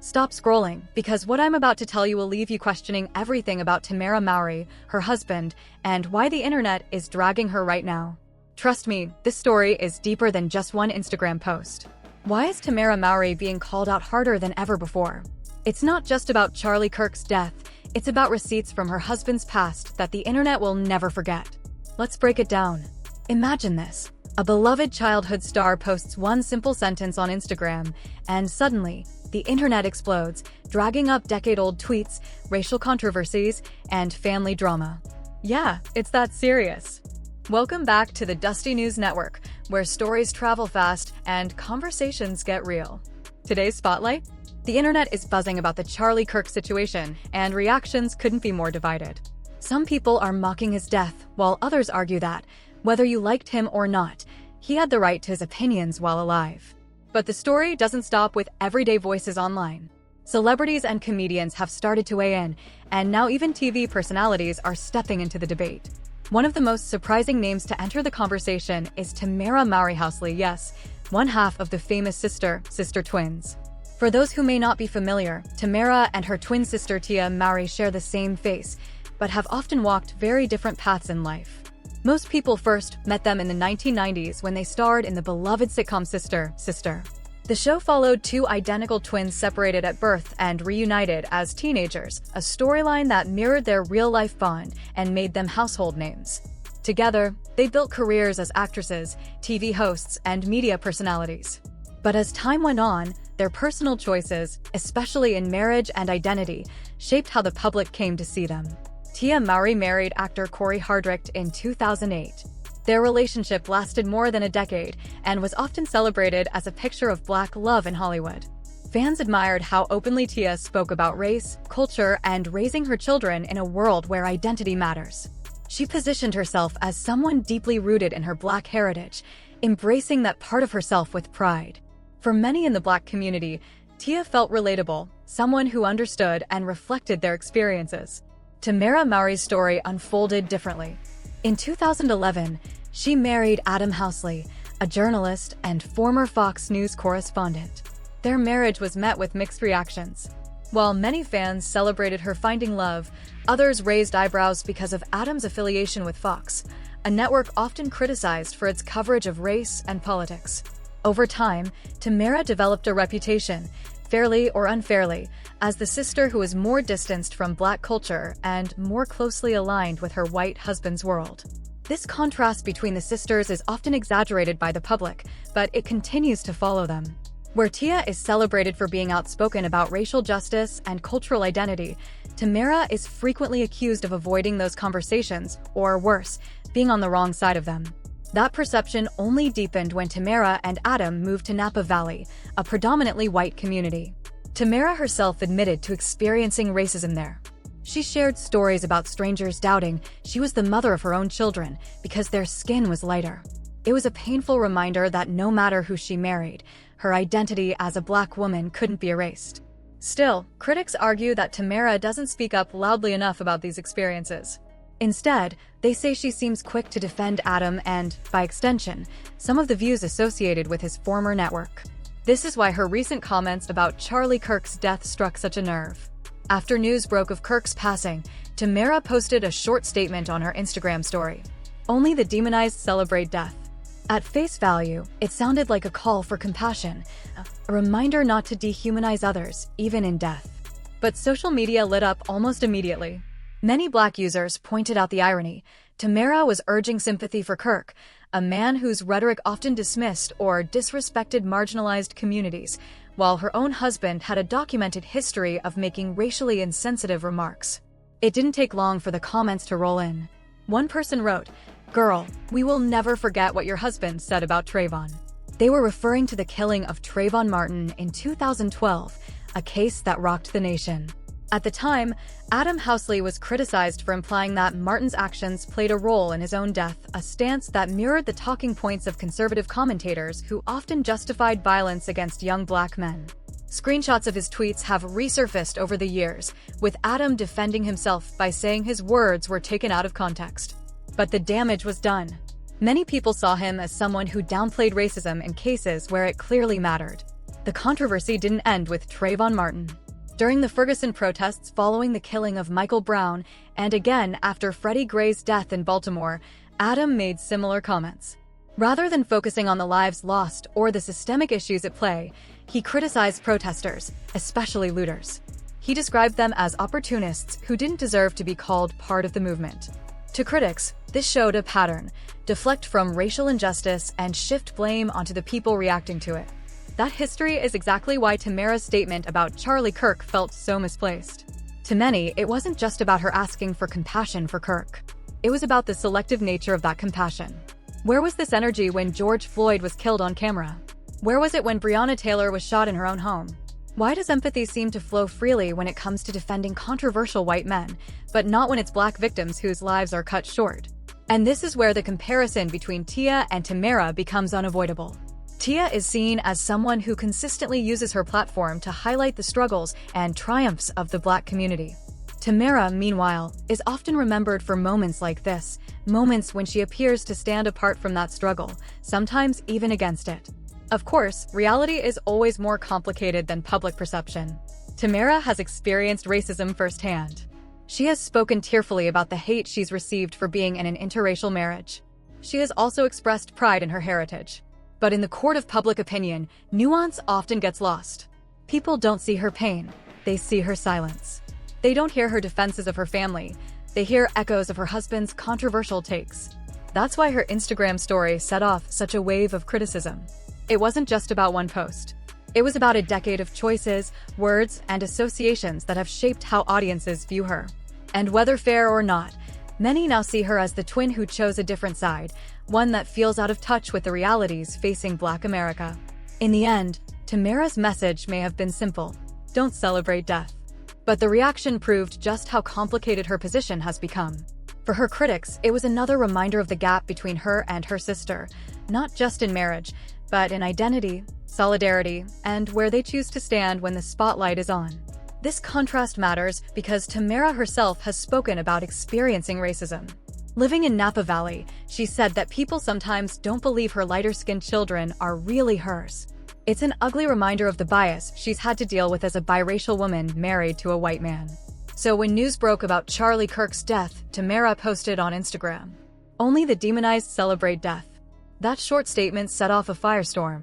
Stop scrolling, because what I'm about to tell you will leave you questioning everything about Tamera Mowry, her husband, and why the internet is dragging her right now. Trust me, this story is deeper than just one Instagram post. Why is Tamera Mowry being called out harder than ever before? It's not just about Charlie Kirk's death, it's about receipts from her husband's past that the internet will never forget. Let's break it down. Imagine this. A beloved childhood star posts one simple sentence on Instagram, and suddenly, the internet explodes, dragging up decade-old tweets, racial controversies, and family drama. Yeah, it's that serious. Welcome back to the Dusty News Network, where stories travel fast and conversations get real. Today's spotlight? The internet is buzzing about the Charlie Kirk situation, and reactions couldn't be more divided. Some people are mocking his death, while others argue that, whether you liked him or not, he had the right to his opinions while alive. But the story doesn't stop with everyday voices online. Celebrities and comedians have started to weigh in, and now even TV personalities are stepping into the debate. One of the most surprising names to enter the conversation is Tamera Mowry, yes, one half of the famous sister twins. For those who may not be familiar, Tamera and her twin sister Tia Mowry share the same face, but have often walked very different paths in life. Most people first met them in the 1990s when they starred in the beloved sitcom Sister. The show followed two identical twins separated at birth and reunited as teenagers, a storyline that mirrored their real-life bond and made them household names. Together, they built careers as actresses, TV hosts, and media personalities. But as time went on, their personal choices, especially in marriage and identity, shaped how the public came to see them. Tia Mowry married actor Corey Hardrict in 2008. Their relationship lasted more than a decade and was often celebrated as a picture of Black love in Hollywood. Fans admired how openly Tia spoke about race, culture, and raising her children in a world where identity matters. She positioned herself as someone deeply rooted in her Black heritage, embracing that part of herself with pride. For many in the Black community, Tia felt relatable, someone who understood and reflected their experiences. Tamera Mowry's story unfolded differently. In 2011, she married Adam Housley, a journalist and former Fox News correspondent. Their marriage was met with mixed reactions. While many fans celebrated her finding love, others raised eyebrows because of Adam's affiliation with Fox, a network often criticized for its coverage of race and politics. Over time, Tamera developed a reputation, fairly or unfairly, as the sister who was more distanced from Black culture and more closely aligned with her white husband's world. This contrast between the sisters is often exaggerated by the public, but it continues to follow them. Where Tia is celebrated for being outspoken about racial justice and cultural identity, Tamera is frequently accused of avoiding those conversations, or worse, being on the wrong side of them. That perception only deepened when Tamera and Adam moved to Napa Valley, a predominantly white community. Tamera herself admitted to experiencing racism there. She shared stories about strangers doubting she was the mother of her own children because their skin was lighter. It was a painful reminder that no matter who she married, her identity as a Black woman couldn't be erased. Still, critics argue that Tamera doesn't speak up loudly enough about these experiences. Instead, they say she seems quick to defend Adam and, by extension, some of the views associated with his former network. This is why her recent comments about Charlie Kirk's death struck such a nerve. After news broke of Kirk's passing, Tamera posted a short statement on her Instagram story. Only the demonized celebrate death. At face value, it sounded like a call for compassion, a reminder not to dehumanize others, even in death. But social media lit up almost immediately. Many Black users pointed out the irony. Tamera was urging sympathy for Kirk, a man whose rhetoric often dismissed or disrespected marginalized communities, while her own husband had a documented history of making racially insensitive remarks. It didn't take long for the comments to roll in. One person wrote, "Girl, we will never forget what your husband said about Trayvon." They were referring to the killing of Trayvon Martin in 2012, a case that rocked the nation. At the time, Adam Housley was criticized for implying that Martin's actions played a role in his own death, a stance that mirrored the talking points of conservative commentators who often justified violence against young Black men. Screenshots of his tweets have resurfaced over the years, with Adam defending himself by saying his words were taken out of context. But the damage was done. Many people saw him as someone who downplayed racism in cases where it clearly mattered. The controversy didn't end with Trayvon Martin. During the Ferguson protests following the killing of Michael Brown, and again after Freddie Gray's death in Baltimore, Adam made similar comments. Rather than focusing on the lives lost or the systemic issues at play, he criticized protesters, especially looters. He described them as opportunists who didn't deserve to be called part of the movement. To critics, this showed a pattern: deflect from racial injustice and shift blame onto the people reacting to it. That history is exactly why Tamera's statement about Charlie Kirk felt so misplaced. To many, it wasn't just about her asking for compassion for Kirk. It was about the selective nature of that compassion. Where was this energy when George Floyd was killed on camera? Where was it when Breonna Taylor was shot in her own home? Why does empathy seem to flow freely when it comes to defending controversial white men, but not when it's black victims whose lives are cut short? And this is where the comparison between Tia and Tamera becomes unavoidable. Tia is seen as someone who consistently uses her platform to highlight the struggles and triumphs of the black community. Tamera, meanwhile, is often remembered for moments like this, moments when she appears to stand apart from that struggle, sometimes even against it. Of course, reality is always more complicated than public perception. Tamera has experienced racism firsthand. She has spoken tearfully about the hate she's received for being in an interracial marriage. She has also expressed pride in her heritage. But in the court of public opinion, nuance often gets lost. People don't see her pain, they see her silence. They don't hear her defenses of her family, they hear echoes of her husband's controversial takes. That's why her Instagram story set off such a wave of criticism. It wasn't just about one post. It was about a decade of choices, words, and associations that have shaped how audiences view her. And whether fair or not, many now see her as the twin who chose a different side, one that feels out of touch with the realities facing Black America. In the end, Tamera's message may have been simple: don't celebrate death. But the reaction proved just how complicated her position has become. For her critics, it was another reminder of the gap between her and her sister, not just in marriage, but in identity, solidarity, and where they choose to stand when the spotlight is on. This contrast matters because Tamera herself has spoken about experiencing racism. Living in Napa Valley, she said that people sometimes don't believe her lighter-skinned children are really hers. It's an ugly reminder of the bias she's had to deal with as a biracial woman married to a white man. So when news broke about Charlie Kirk's death, Tamera posted on Instagram, "Only the demonized celebrate death." That short statement set off a firestorm.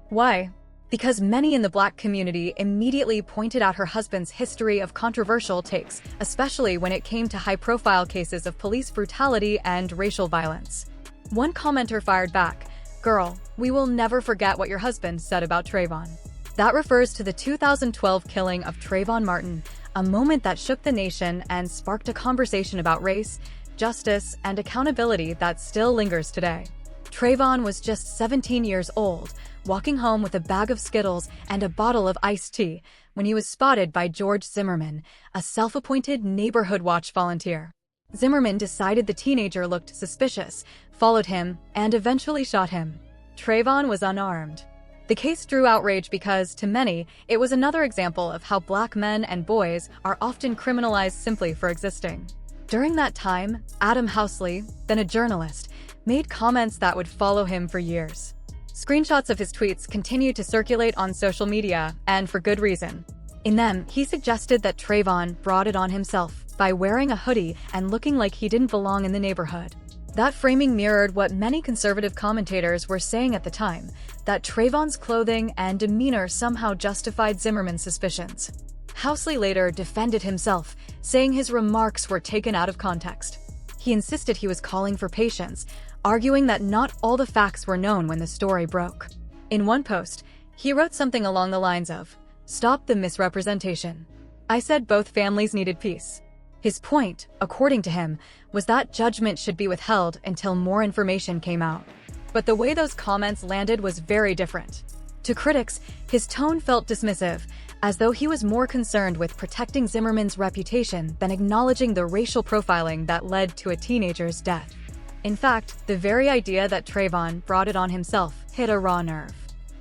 Why? Because many in the Black community immediately pointed out her husband's history of controversial takes, especially when it came to high-profile cases of police brutality and racial violence. One commenter fired back, "Girl, we will never forget what your husband said about Trayvon." That refers to the 2012 killing of Trayvon Martin, a moment that shook the nation and sparked a conversation about race, justice, and accountability that still lingers today. Trayvon was just 17 years old, walking home with a bag of Skittles and a bottle of iced tea when he was spotted by George Zimmerman, a self-appointed neighborhood watch volunteer. Zimmerman decided the teenager looked suspicious, followed him, and eventually shot him. Trayvon was unarmed. The case drew outrage because, to many, it was another example of how Black men and boys are often criminalized simply for existing. During that time, Adam Housley, then a journalist, made comments that would follow him for years. Screenshots of his tweets continued to circulate on social media, and for good reason. In them, he suggested that Trayvon brought it on himself by wearing a hoodie and looking like he didn't belong in the neighborhood. That framing mirrored what many conservative commentators were saying at the time, that Trayvon's clothing and demeanor somehow justified Zimmerman's suspicions. Housley later defended himself, saying his remarks were taken out of context. He insisted he was calling for patience, arguing that not all the facts were known when the story broke. In one post, he wrote something along the lines of, "Stop the misrepresentation. I said both families needed peace." His point, according to him, was that judgment should be withheld until more information came out. But the way those comments landed was very different. To critics, his tone felt dismissive, as though he was more concerned with protecting Zimmerman's reputation than acknowledging the racial profiling that led to a teenager's death. In fact, the very idea that Trayvon brought it on himself hit a raw nerve.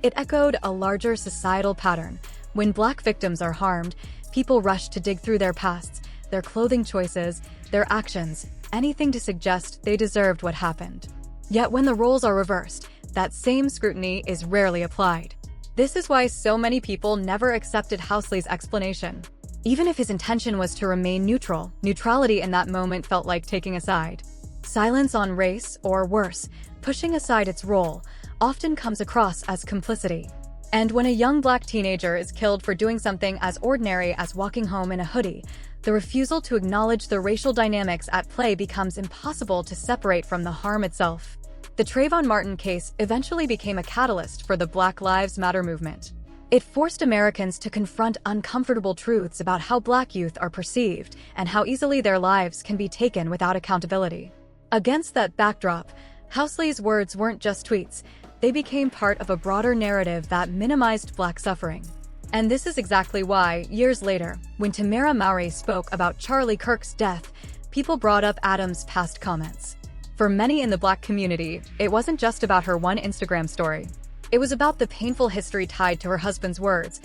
It echoed a larger societal pattern. When Black victims are harmed, people rush to dig through their pasts, their clothing choices, their actions, anything to suggest they deserved what happened. Yet when the roles are reversed, that same scrutiny is rarely applied. This is why so many people never accepted Housley's explanation. Even if his intention was to remain neutral, neutrality in that moment felt like taking a side. Silence on race, or worse, pushing aside its role, often comes across as complicity. And when a young black teenager is killed for doing something as ordinary as walking home in a hoodie, the refusal to acknowledge the racial dynamics at play becomes impossible to separate from the harm itself. The Trayvon Martin case eventually became a catalyst for the Black Lives Matter movement. It forced Americans to confront uncomfortable truths about how black youth are perceived and how easily their lives can be taken without accountability. Against that backdrop, Housley's words weren't just tweets, they became part of a broader narrative that minimized black suffering. And this is exactly why, years later, when Tamera Mowry spoke about Charlie Kirk's death, people brought up Adam's past comments. For many in the black community, it wasn't just about her one Instagram story. It was about the painful history tied to her husband's words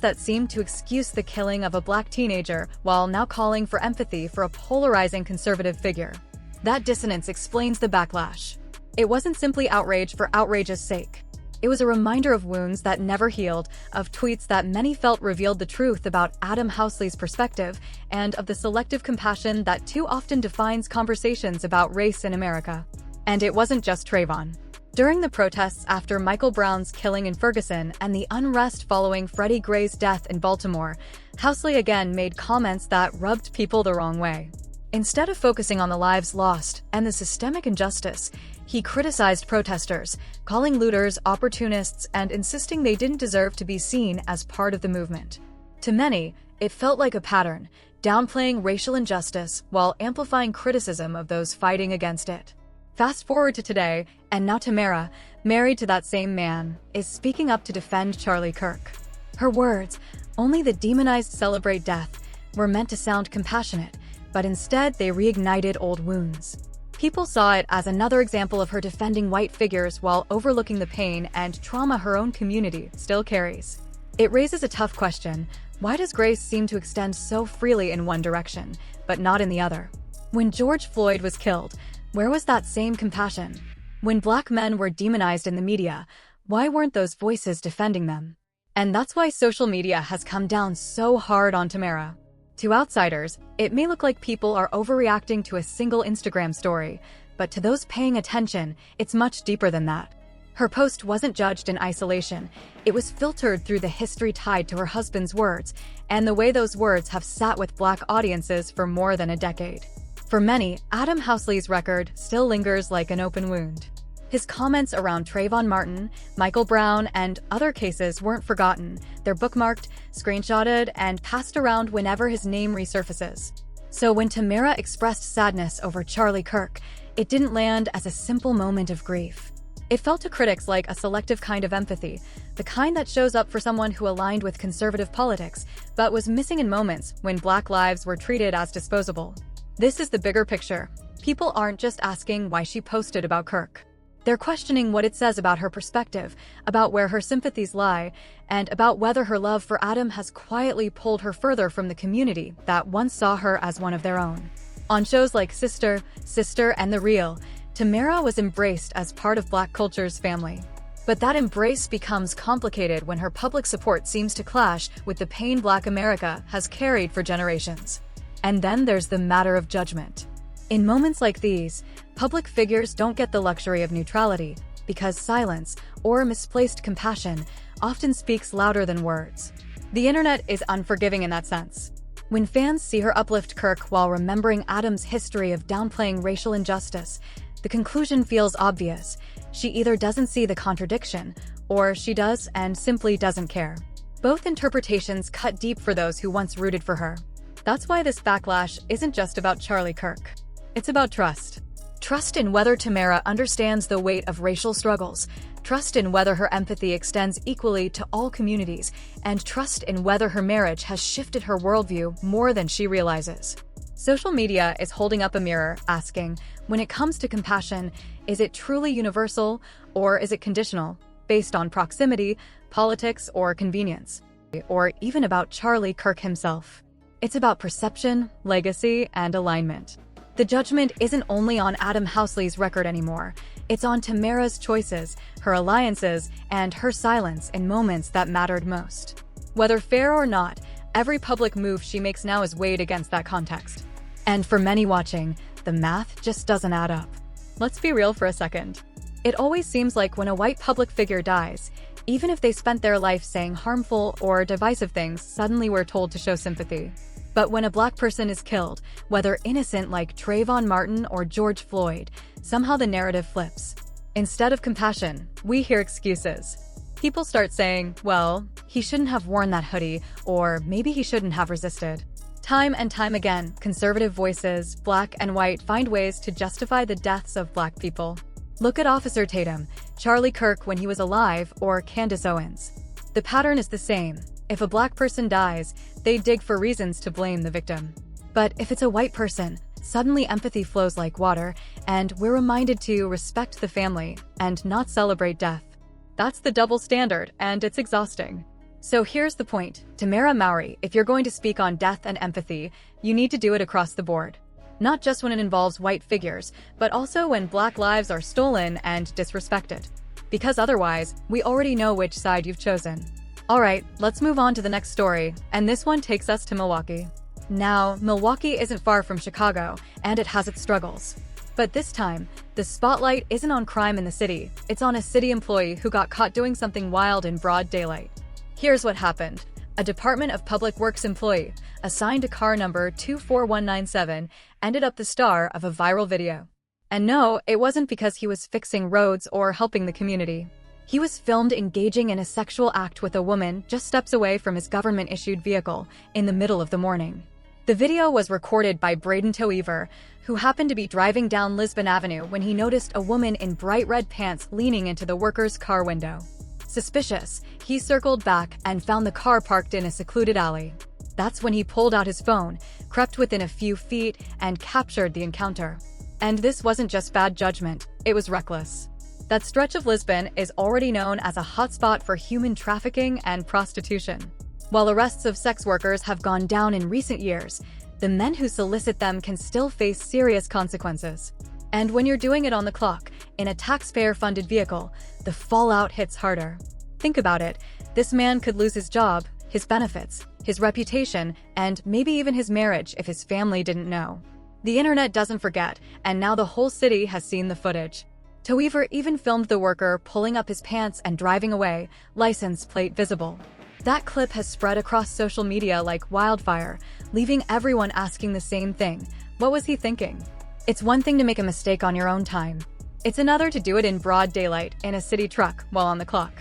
that seemed to excuse the killing of a black teenager while now calling for empathy for a polarizing conservative figure. That dissonance explains the backlash. It wasn't simply outrage for outrage's sake. It was a reminder of wounds that never healed, of tweets that many felt revealed the truth about Adam Housley's perspective, and of the selective compassion that too often defines conversations about race in America. And it wasn't just Trayvon. During the protests after Michael Brown's killing in Ferguson and the unrest following Freddie Gray's death in Baltimore, Housley again made comments that rubbed people the wrong way. Instead of focusing on the lives lost and the systemic injustice, he criticized protesters, calling looters opportunists and insisting they didn't deserve to be seen as part of the movement. To many, it felt like a pattern, downplaying racial injustice while amplifying criticism of those fighting against it. Fast forward to today, and now Tamera, married to that same man, is speaking up to defend Charlie Kirk. Her words, "Only the demonized celebrate death," were meant to sound compassionate, but instead they reignited old wounds. People saw it as another example of her defending white figures while overlooking the pain and trauma her own community still carries. It raises a tough question: why does grace seem to extend so freely in one direction, but not in the other? When George Floyd was killed, where was that same compassion? When black men were demonized in the media, why weren't those voices defending them? And that's why social media has come down so hard on Tamera. To outsiders, it may look like people are overreacting to a single Instagram story, but to those paying attention, it's much deeper than that. Her post wasn't judged in isolation. It was filtered through the history tied to her husband's words, and the way those words have sat with black audiences for more than a decade. For many, Adam Housley's record still lingers like an open wound. His comments around Trayvon Martin, Michael Brown, and other cases weren't forgotten. They're bookmarked, screenshotted, and passed around whenever his name resurfaces. So when Tamera expressed sadness over Charlie Kirk, it didn't land as a simple moment of grief. It felt to critics like a selective kind of empathy, the kind that shows up for someone who aligned with conservative politics, but was missing in moments when black lives were treated as disposable. This is the bigger picture. People aren't just asking why she posted about Kirk. They're questioning what it says about her perspective, about where her sympathies lie, and about whether her love for Adam has quietly pulled her further from the community that once saw her as one of their own. On shows like Sister, and The Real, Tamera was embraced as part of black culture's family. But that embrace becomes complicated when her public support seems to clash with the pain black America has carried for generations. And then there's the matter of judgment. In moments like these, public figures don't get the luxury of neutrality because silence or misplaced compassion often speaks louder than words. The internet is unforgiving in that sense. When fans see her uplift Kirk while remembering Adam's history of downplaying racial injustice, the conclusion feels obvious. She either doesn't see the contradiction, or she does and simply doesn't care. Both interpretations cut deep for those who once rooted for her. That's why this backlash isn't just about Charlie Kirk. It's about trust. Trust in whether Tamera understands the weight of racial struggles, trust in whether her empathy extends equally to all communities, and trust in whether her marriage has shifted her worldview more than she realizes. Social media is holding up a mirror, asking, when it comes to compassion, is it truly universal, or is it conditional, based on proximity, politics, or convenience? Or even about Charlie Kirk himself. It's about perception, legacy, and alignment. The judgment isn't only on Adam Housley's record anymore. It's on Tamera's choices, her alliances, and her silence in moments that mattered most. Whether fair or not, every public move she makes now is weighed against that context. And for many watching, the math just doesn't add up. Let's be real for a second. It always seems like when a white public figure dies, even if they spent their life saying harmful or divisive things, suddenly we're told to show sympathy. But when a black person is killed, whether innocent like Trayvon Martin or George Floyd, somehow the narrative flips. Instead of compassion, we hear excuses. People start saying, well, he shouldn't have worn that hoodie, or maybe he shouldn't have resisted. Time and time again, conservative voices, black and white, find ways to justify the deaths of black people. Look at Officer Tatum, Charlie Kirk when he was alive, or Candace Owens. The pattern is the same. If a black person dies, they dig for reasons to blame the victim. But if it's a white person, suddenly empathy flows like water, and we're reminded to respect the family and not celebrate death. That's the double standard, and it's exhausting. So here's the point. Tamera Mowry, if you're going to speak on death and empathy, you need to do it across the board. Not just when it involves white figures, but also when black lives are stolen and disrespected. Because otherwise, we already know which side you've chosen. Alright, let's move on to the next story, and this one takes us to Milwaukee. Now, Milwaukee isn't far from Chicago, and it has its struggles. But this time, the spotlight isn't on crime in the city, it's on a city employee who got caught doing something wild in broad daylight. Here's what happened. A Department of Public Works employee, assigned to car number 24197, ended up the star of a viral video. And no, it wasn't because he was fixing roads or helping the community. He was filmed engaging in a sexual act with a woman just steps away from his government-issued vehicle in the middle of the morning. The video was recorded by Braden Toever, who happened to be driving down Lisbon Avenue when he noticed a woman in bright red pants leaning into the worker's car window. Suspicious, he circled back and found the car parked in a secluded alley. That's when he pulled out his phone, crept within a few feet, and captured the encounter. And this wasn't just bad judgment, it was reckless. That stretch of Lisbon is already known as a hotspot for human trafficking and prostitution. While arrests of sex workers have gone down in recent years, the men who solicit them can still face serious consequences. And when you're doing it on the clock, in a taxpayer-funded vehicle, the fallout hits harder. Think about it. This man could lose his job, his benefits, his reputation, and maybe even his marriage if his family didn't know. The internet doesn't forget, and now the whole city has seen the footage. Toever even filmed the worker pulling up his pants and driving away, license plate visible. That clip has spread across social media like wildfire, leaving everyone asking the same thing. What was he thinking? It's one thing to make a mistake on your own time. It's another to do it in broad daylight in a city truck while on the clock.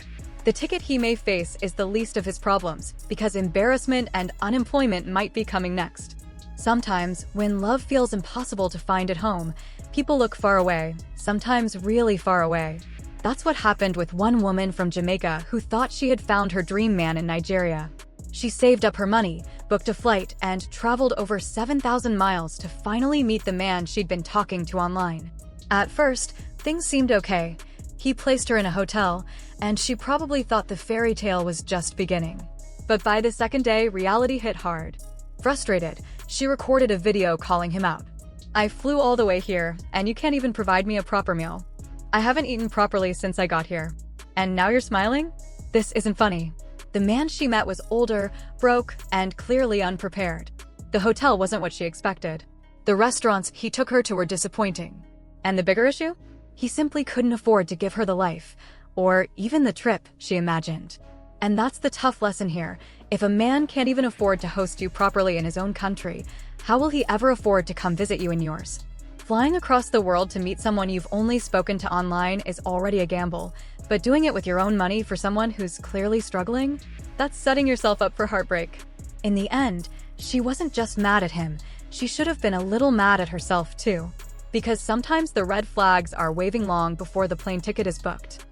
The ticket he may face is the least of his problems, because embarrassment and unemployment might be coming next. Sometimes, when love feels impossible to find at home, people look far away, sometimes really far away. That's what happened with one woman from Jamaica who thought she had found her dream man in Nigeria. She saved up her money, booked a flight, and traveled over 7,000 miles to finally meet the man she'd been talking to online. At first, things seemed okay. He placed her in a hotel, and she probably thought the fairy tale was just beginning. But by the second day, reality hit hard. Frustrated, she recorded a video calling him out. "I flew all the way here, and you can't even provide me a proper meal. I haven't eaten properly since I got here. And now you're smiling? This isn't funny." The man she met was older, broke, and clearly unprepared. The hotel wasn't what she expected. The restaurants he took her to were disappointing. And the bigger issue? He simply couldn't afford to give her the life, or even the trip she imagined. And that's the tough lesson here. If a man can't even afford to host you properly in his own country, how will he ever afford to come visit you in yours? Flying across the world to meet someone you've only spoken to online is already a gamble, but doing it with your own money for someone who's clearly struggling? That's setting yourself up for heartbreak. In the end, she wasn't just mad at him, she should have been a little mad at herself too. Because sometimes the red flags are waving long before the plane ticket is booked.